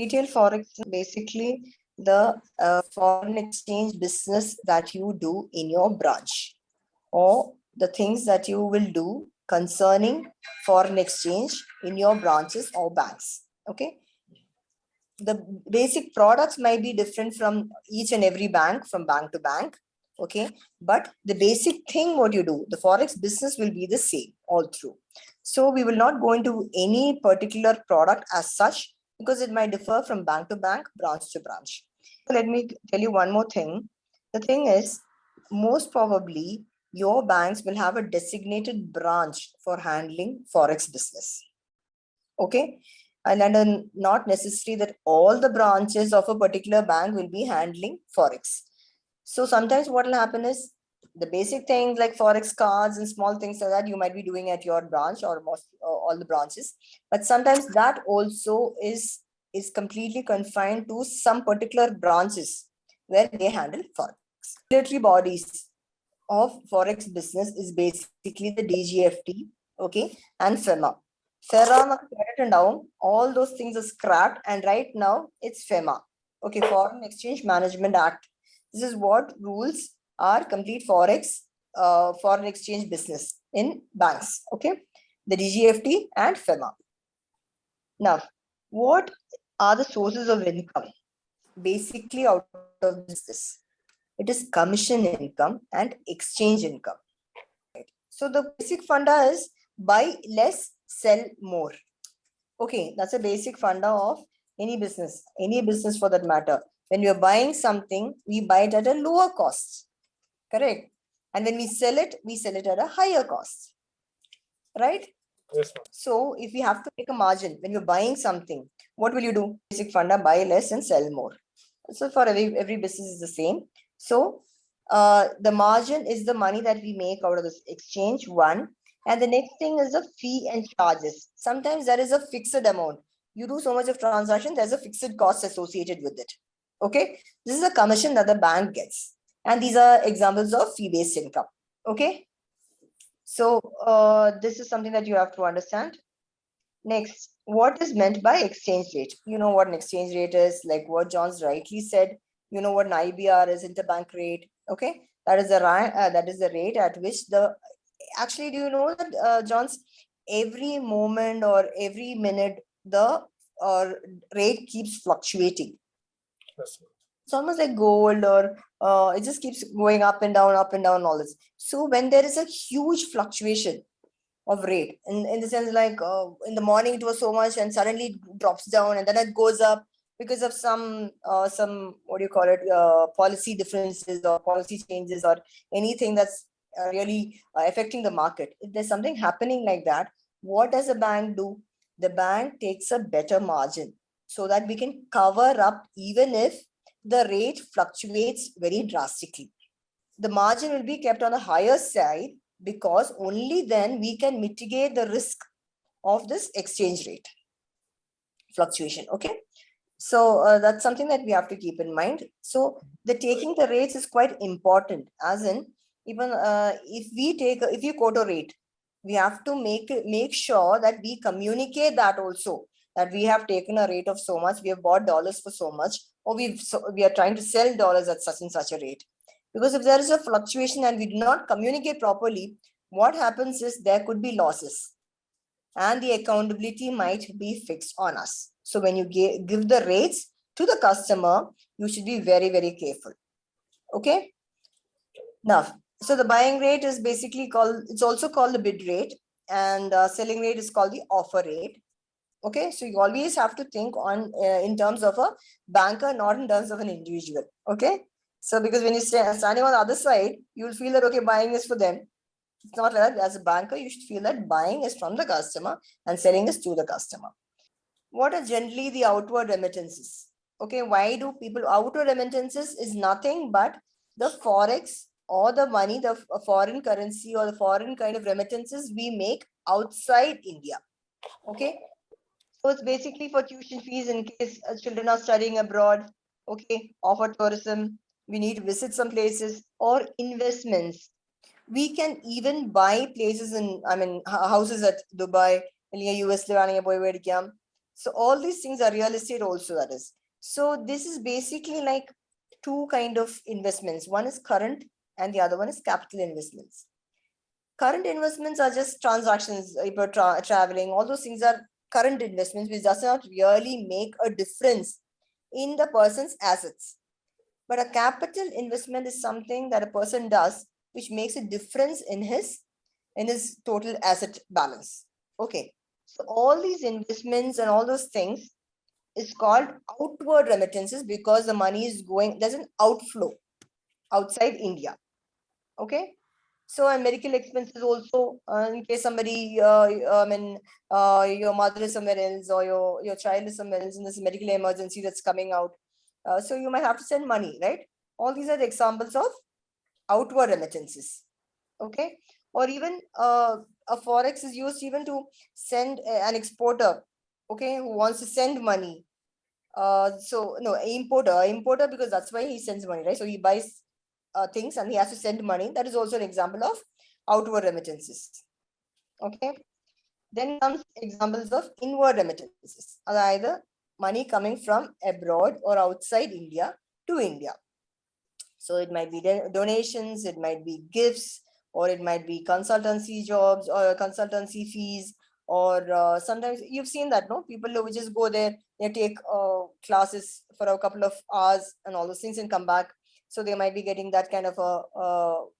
Retail Forex is basically the foreign exchange business that you do in your branch, or the things that you will do concerning foreign exchange in your branches or banks. Okay. The basic products might be different from each and every bank, from bank to bank. Okay. But the basic thing, what you do, the Forex business will be the same all through. So we will not go into any particular product as such, because it might differ from bank to bank, branch to branch. Let me tell you one more thing. The thing is, most probably your banks will have a designated branch for handling Forex business. Okay. And then not necessary that all the branches of a particular bank will be handling Forex. So sometimes what will happen is the basic things like Forex cards and small things like that you might be doing at your branch or most all the branches. But sometimes that also is completely confined to some particular branches where they handle Forex. Regulatory bodies of Forex business is basically the DGFT, okay, and FEMA. FEMA and down, all those things are scrapped, and right now it's FEMA, okay, Foreign Exchange Management Act. This is what rules are complete Forex, foreign exchange business in banks, okay, the DGFT and FEMA. Now, what are the sources of income? Basically, out of this, it is commission income and exchange income. So the basic funda is buy less, sell more. Okay, that's a basic funda of any business for that matter. When we are buying something, we buy it at a lower cost. Correct. And when we sell it at a higher cost. Right? Yes, ma'am. So if we have to make a margin when you're buying something, what will you do? Basic funda, buy less and sell more. So for every business is the same. So the margin is the money that we make out of this exchange, one. And the next thing is the fee and charges. Sometimes there is a fixed amount. You do so much of transaction, there's a fixed cost associated with it. Okay. This is a commission that the bank gets. And these are examples of fee-based income. Okay. So this is something that you have to understand. Next, what is meant by exchange rate? You know what an exchange rate is, like what John's rightly said. You know what an IBR is, interbank rate. Okay, that is the rate at which the actually, do you know that John's, every moment or every minute the rate keeps fluctuating. Yes, ma'am. It's almost like gold, or it just keeps going up and down, all this. So when there is a huge fluctuation of rate, in the sense like in the morning it was so much and suddenly it drops down and then it goes up because of some what do you call it, policy differences or policy changes or anything that's really affecting the market. If there's something happening like that, what does a bank do? The bank takes a better margin so that we can cover up even if the rate fluctuates very drastically. The margin will be kept on the higher side because only then we can mitigate the risk of this exchange rate fluctuation. Okay. So that's something that we have to keep in mind. So the taking the rates is quite important, as in even if you quote a rate, we have to make sure that we communicate that also, that we have taken a rate of so much, we have bought dollars for so much, or we are trying to sell dollars at such and such a rate. Because if there is a fluctuation and we do not communicate properly, what happens is there could be losses and the accountability might be fixed on us. So when you give the rates to the customer, you should be very, very careful. Okay. Now, so the buying rate is basically it's also called the bid rate, and selling rate is called the offer rate. Okay. So you always have to think on in terms of a banker, not in terms of an individual. Okay. So because when you standing on the other side, you will feel that, okay, buying is for them. It's not like that. As a banker, you should feel that buying is from the customer and selling is to the customer. What are generally the outward remittances? Okay, why do people outward remittances is nothing but the Forex or the money, the foreign currency or the foreign kind of remittances we make outside India. Okay, so it's basically for tuition fees in case children are studying abroad. Okay, or for tourism, we need to visit some places, or investments. We can even buy places in, houses at Dubai, US. So all these things are real estate also, that is. So this is basically like two kind of investments. One is current and the other one is capital investments. Current investments are just transactions, if you're traveling, all those things are current investments, which does not really make a difference in the person's assets. But a capital investment is something that a person does, which makes a difference in his total asset balance. Okay. So all these investments and all those things is called outward remittances because the money is going, there's an outflow outside India. Okay. So, and medical expenses also, in case somebody, your mother is somewhere else or your child is somewhere else and there's a medical emergency that's coming out. So you might have to send money, right? All these are the examples of outward remittances. Okay. Or even a forex is used even to send an exporter, okay, who wants to send money. So no, importer because that's why he sends money, right? So he buys things and he has to send money. That is also an example of outward remittances. Okay. Then comes examples of inward remittances, either money coming from abroad or outside India to India. So it might be donations, it might be gifts, or it might be consultancy jobs or consultancy fees, or sometimes you've seen that, no? People who just go there, they take classes for a couple of hours and all those things and come back. So they might be getting that kind of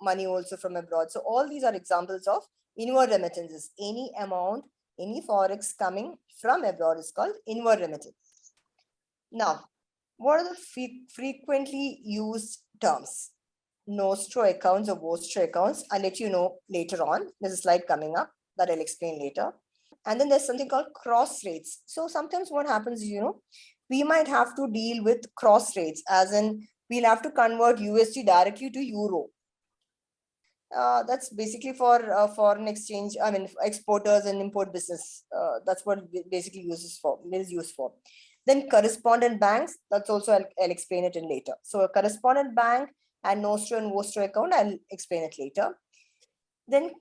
money also from abroad. So all these are examples of inward remittances. Any amount, any forex coming from abroad is called inward remittance. Now, what are the frequently used terms? Nostro accounts or Vostro accounts. I'll let you know later on. There's a slide coming up that I'll explain later. And then there's something called cross rates. So sometimes what happens is, we might have to deal with cross rates, as in we'll have to convert USD directly to Euro. That's basically for foreign exchange, I mean, exporters and import business. That's what it basically is used for. Then correspondent banks, that's also, I'll explain it in later. So a correspondent bank and Nostro and Vostro account, I'll explain it later. Then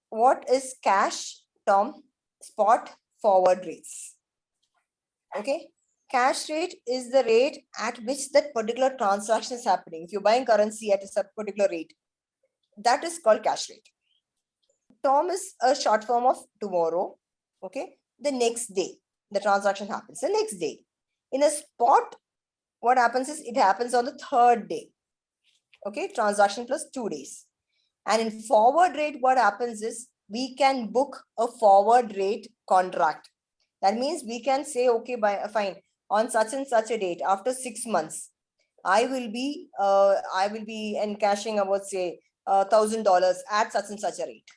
what is cash term spot forward rates? Okay. Cash rate is the rate at which that particular transaction is happening. If you're buying currency at a particular rate, that is called cash rate. Term is a short form of tomorrow. Okay. The next day, the transaction happens. The next day. In a spot, what happens is it happens on the third day. Okay. Transaction plus 2 days. And in forward rate, what happens is we can book a forward rate contract. That means we can say, okay, fine, on such and such a date, after 6 months, I will be encashing about, say, $1,000 at such and such a rate.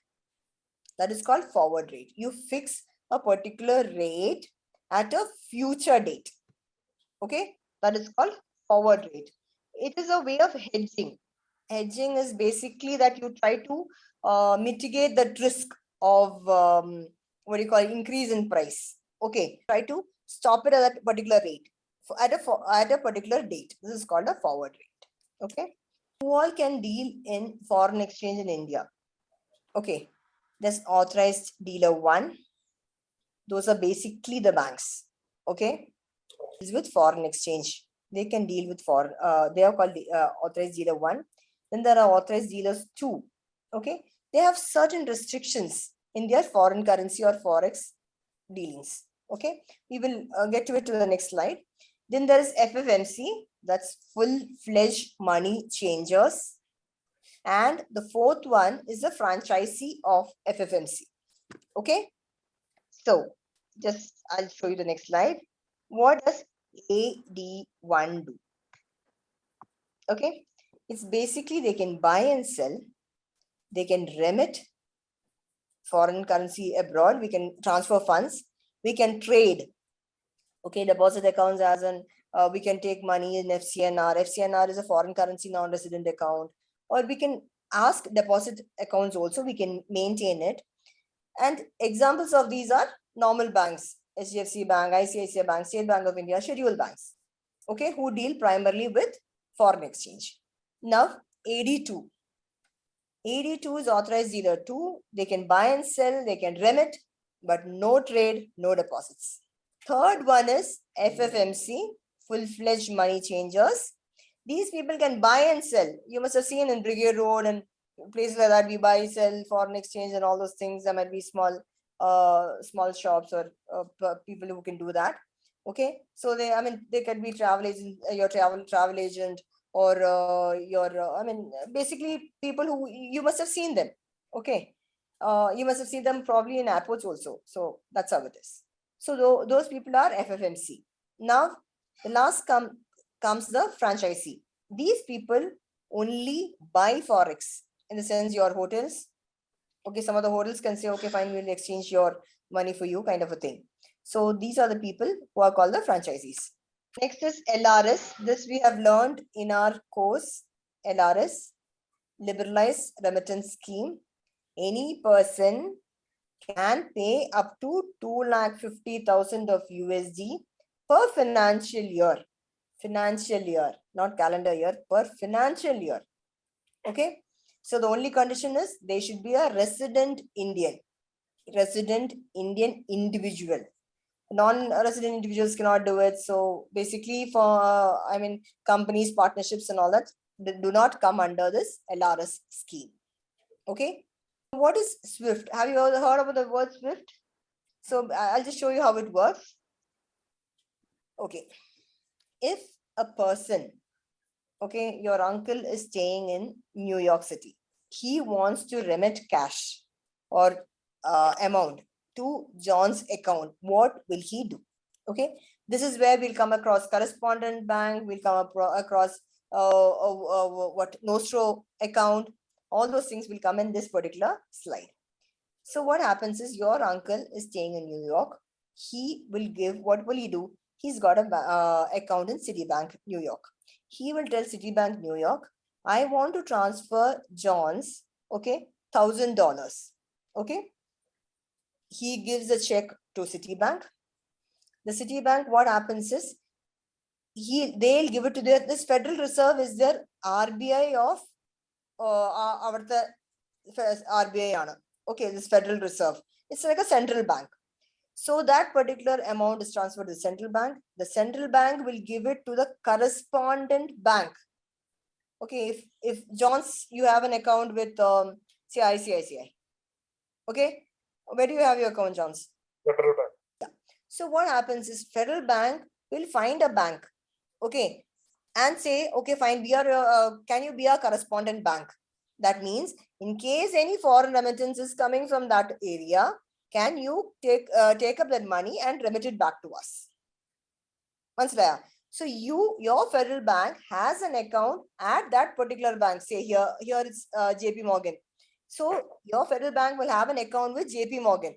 That is called forward rate. You fix a particular rate at a future date. Okay, that is called forward rate. It is a way of hedging. Hedging is basically that you try to mitigate the risk of increase in price. Okay, try to stop it at that particular rate at a particular date. This is called a forward rate. Okay, who all can deal in foreign exchange in India? Okay, there's authorized dealer 1. Those are basically the banks. Okay, is with foreign exchange. They can deal with they are called authorized dealer 1. Then there are authorized dealers 2. Okay, they have certain restrictions in their foreign currency or forex dealings. Okay, we will get to it to the next slide. Then there is FFMC, that's full-fledged money changers. And the 4th one is the franchisee of FFMC. Okay, so I'll show you the next slide. What does AD1 do? Okay, it's basically they can buy and sell, they can remit foreign currency abroad, we can transfer funds, we can trade. Okay, deposit accounts, as in we can take money in FCNR. FCNR is a foreign currency non-resident account, or we can ask deposit accounts also, we can maintain it. And examples of these are normal banks, HDFC Bank, ICICI Bank, State Bank of India, scheduled banks, okay, who deal primarily with foreign exchange. Now, AD2. AD2 is authorized dealer 2. They can buy and sell, they can remit, but no trade, no deposits. Third one is FFMC, full-fledged money changers. These people can buy and sell. You must have seen in Brigade Road and places like that, we buy, sell, foreign exchange and all those things. There might be small shops or people who can do that. Okay, so they can be travel agent, your travel agent, or basically people who you must have seen them. Okay, you must have seen them probably in airports also. So that's how it is. So those people are FFMC. Now the last comes the franchisee. These people only buy forex, in the sense your hotels. Okay, some of the hotels can say, okay, fine, we'll exchange your money for you, kind of a thing. So these are the people who are called the franchisees. Next is LRS. This we have learned in our course. LRS, liberalized remittance scheme. Any person can pay up to 2,50,000 of USD per financial year. Financial year, not calendar year, per financial year. Okay. So the only condition is they should be a resident Indian individual. Non-resident individuals cannot do it. So basically for, companies, partnerships and all that, they do not come under this LRS scheme. Okay. What is SWIFT? Have you heard about the word SWIFT? So I'll just show you how it works. Okay. If a person, okay, your uncle is staying in New York City, he wants to remit cash or amount to John's account, what will he do? Okay, this is where we'll come across correspondent bank, we'll come across what Nostro account, all those things will come in this particular slide. So what happens is your uncle is staying in New York. He will give, what will he do? He's got a account in Citibank, New York. He will tell Citibank, New York, I want to transfer John's, okay, $1,000. Okay. He gives a check to Citibank. The Citibank, what happens is, they'll give it to this Federal Reserve is their RBI of our RBI. Okay, this Federal Reserve. It's like a central bank. So that particular amount is transferred to the central bank. The central bank will give it to the correspondent bank. Okay, if John's, you have an account with say ICICI. Okay, where do you have your account, John's? Federal Bank. Yeah. So what happens is Federal Bank will find a bank, okay, and say, okay, fine, we are can you be a correspondent bank? That means in case any foreign remittance is coming from that area, can you take up that money and remit it back to us? So your Federal Bank has an account at that particular bank. Say here it's JP Morgan. So your Federal Bank will have an account with JP Morgan.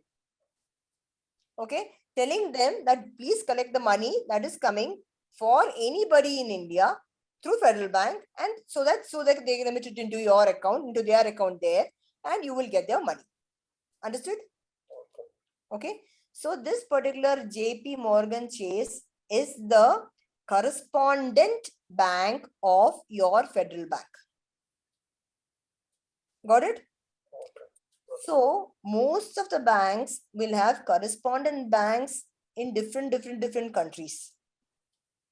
Okay, telling them that please collect the money that is coming for anybody in India through Federal Bank, and so that they remit it into your account, into their account there, and you will get their money. Understood? Okay. So this particular JP Morgan Chase is the correspondent bank of your Federal Bank. Got it? So most of the banks will have correspondent banks in different countries.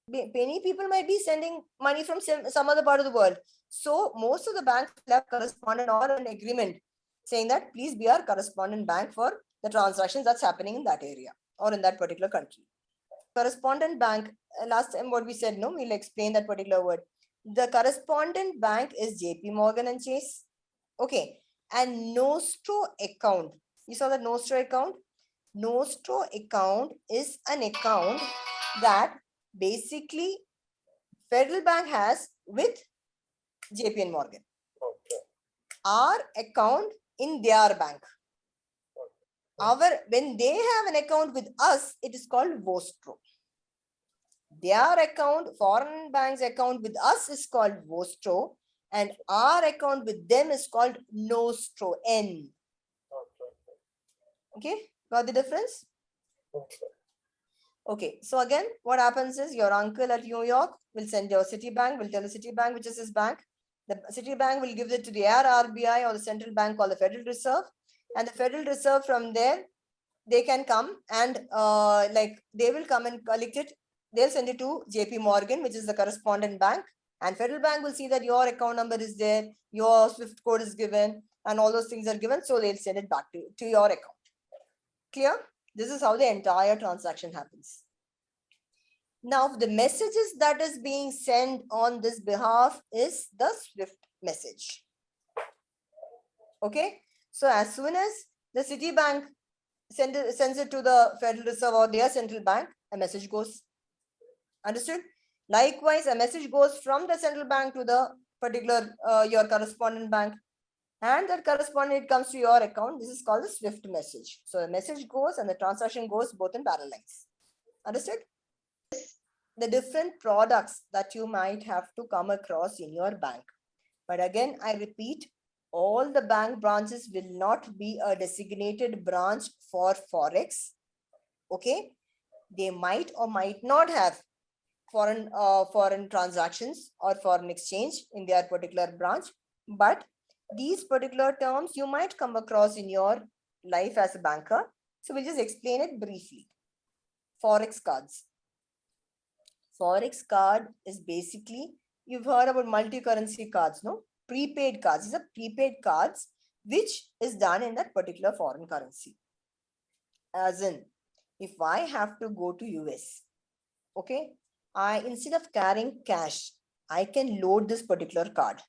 Many people might be sending money from some other part of the world. So most of the banks will have correspondent or an agreement saying that please be our correspondent bank for the transactions that's happening in that area or in that particular country. Correspondent bank, last time what we said, no, we'll explain that particular word. The correspondent bank is JP Morgan and Chase. Okay. And Nostro account. You saw that Nostro account? Nostro account is an account that basically Federal Bank has with JP Morgan. Okay. Our account in their bank. When they have an account with us, it is called Vostro. Their account, foreign bank's account with us is called Vostro, and our account with them is called Nostro, N. Okay, got the difference? Okay. Okay, so again, what happens is your uncle at New York will send your Citibank, will tell the Citibank, which is his bank. The Citibank will give it to the RBI or the central bank called the Federal Reserve. And the Federal Reserve from there they can come and like they will come and collect it. They'll send it to JP Morgan, which is the correspondent bank, and Federal Bank will see that your account number is there, your SWIFT code is given, and all those things are given. So they'll send it back to your account. Clear? This is how the entire transaction happens. Now, the messages that is being sent on this behalf is the SWIFT message. Okay. So as soon as the Citibank sends it to the Federal Reserve or their central bank, a message goes. Understood? Likewise, a message goes from the central bank to the particular your correspondent bank, and that correspondent comes to your account. This is called the SWIFT message. So the message goes and the transaction goes both in parallel lines. Understood? The different products that you might have to come across in your bank. But again, I repeat, all the bank branches will not be a designated branch for Forex. Okay? They might or might not have foreign transactions or foreign exchange in their particular branch. But these particular terms you might come across in your life as a banker. So we'll just explain it briefly. Forex cards. Forex card is basically, you've heard about multi-currency cards, no? Prepaid cards. These are prepaid cards which is done in that particular foreign currency. As in, if I have to go to US, okay, instead of carrying cash, I can load this particular card.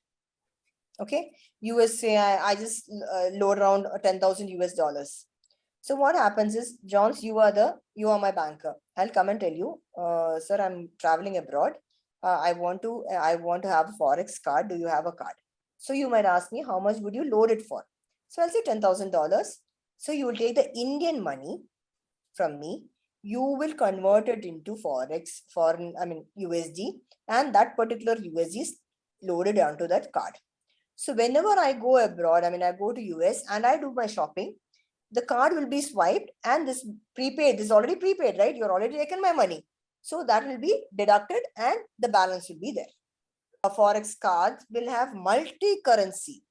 Okay, USA, I just load around 10,000 US dollars. So what happens is, Johns, you are my banker. I'll come and tell you, sir, I'm traveling abroad. I want to have a Forex card. Do you have a card? So you might ask me, how much would you load it for? So I'll say $10,000. So you will take the Indian money from me. You will convert it into Forex, USD, and that particular USD is loaded onto that card. So whenever I go abroad, I go to US and I do my shopping, the card will be swiped and this is already prepaid, right? You're already taken my money. So that will be deducted and the balance will be there. Forex cards will have multi-currency,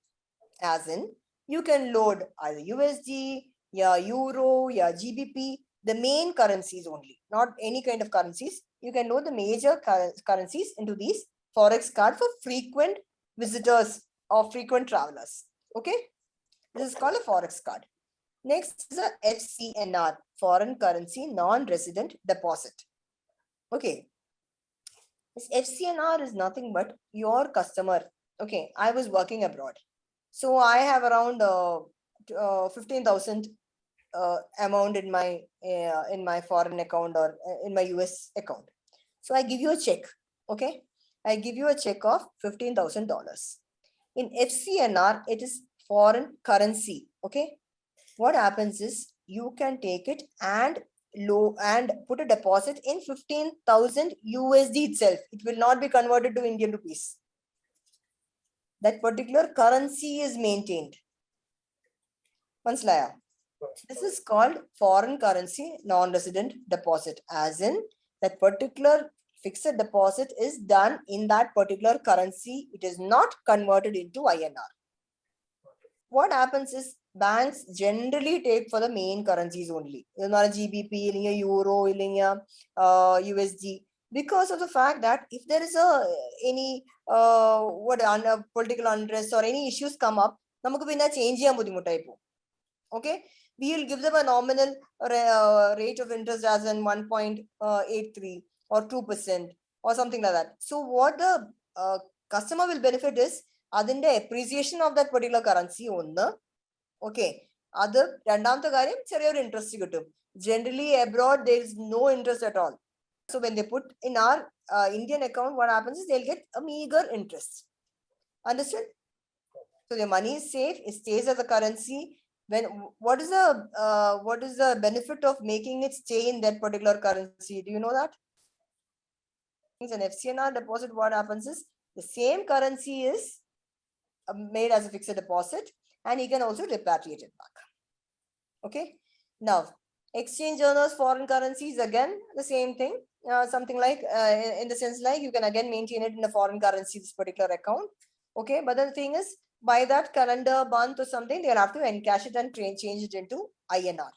as in you can load either USD, Euro, GBP, the main currencies only, not any kind of currencies. You can load the major currencies into these Forex card for frequent visitors or frequent travelers. Okay, this is called a Forex card. Next is a FCNR, foreign currency non-resident deposit. Okay, this FCNR is nothing but your customer. Okay, I was working abroad, so I have around 15,000 amount in my foreign account or in my US account. So I give you a check. Okay, I give you a check of $15,000. In FCNR, it is foreign currency. Okay, what happens is you can take it and put a deposit in 15,000 USD itself. It will not be converted to Indian rupees. That particular currency is maintained. Manslaya. This is called foreign currency non-resident deposit, as in that particular fixed deposit is done in that particular currency. It is not converted into INR. What happens is banks generally take for the main currencies only. Not a GBP, a Euro, USD, because of the fact that if there is any political unrest or any issues come up, change okay, we will give them a nominal rate of interest as in 1.83 or 2% or something like that. So what the customer will benefit is the appreciation of that particular currency on the okay. Other interest. Generally abroad there is no interest at all. So when they put in our Indian account, what happens is they'll get a meager interest. Understood? So the money is safe, it stays as a currency. What is the benefit of making it stay in that particular currency? Do you know that? An FCNR deposit, what happens is the same currency is made as a fixed deposit, and he can also repatriate it back. Okay. Now, exchange earners, foreign currencies, again the same thing. Something like in the sense like you can again maintain it in a foreign currency, this particular account. Okay, but the thing is, by that calendar month or something, they'll have to encash it and change it into INR.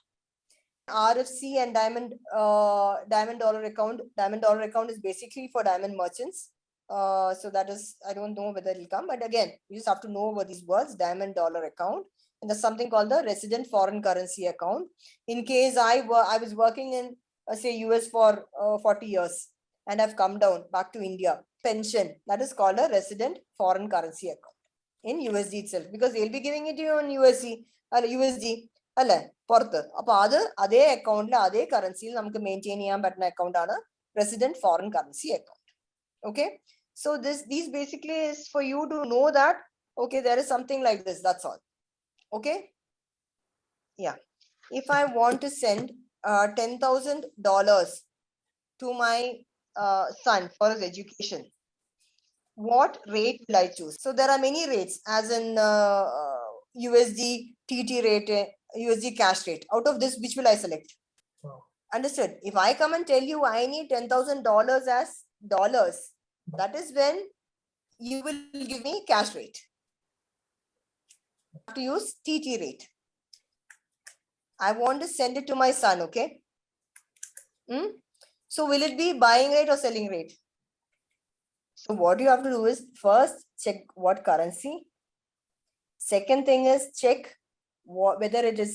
RFC and diamond dollar account. Diamond dollar account is basically for diamond merchants. So that is, I don't know whether it'll come, but again, you just have to know about these words: diamond dollar account. And there's something called the resident foreign currency account. In case I was working in say US for 40 years and I've come down back to India, pension, that is called a resident foreign currency account in USD itself, because they'll be giving it to you in USD. അല്ലെ പുറത്ത്. അപ്പൊ അതേ അക്കൗണ്ടിൽ അതേ കറൻസിയിൽ നമുക്ക് maintain ചെയ്യാൻ പറ്റുന്ന account ആണ് resident foreign currency account. Okay, so these basically is for you to know that okay, there is something like this, that's all. Okay, yeah. If I want to send $10,000 to my son for his education, what rate will I choose? So there are many rates, as in USD TT rate, USD cash rate. Out of this, which will I select? Oh. Understood? If I come and tell you I need $10,000 as dollars, that is when you will give me cash rate. I have to use TT rate. I want to send it to my son, okay? So will it be buying rate or selling rate? So what you have to do is first check what currency. Second thing is check whether it is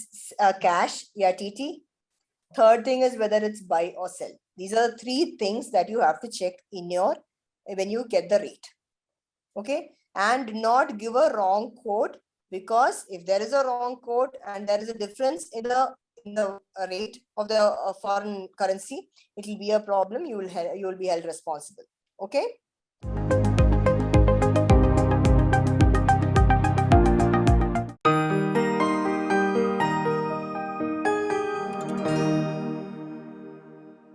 cash, yeah, TT. Third thing is whether it's buy or sell. These are the three things that you have to check in your when you get the rate. Okay, and do not give a wrong quote, because if there is a wrong quote and there is a difference in the rate of the foreign currency, it will be a problem. You will be held responsible. Okay.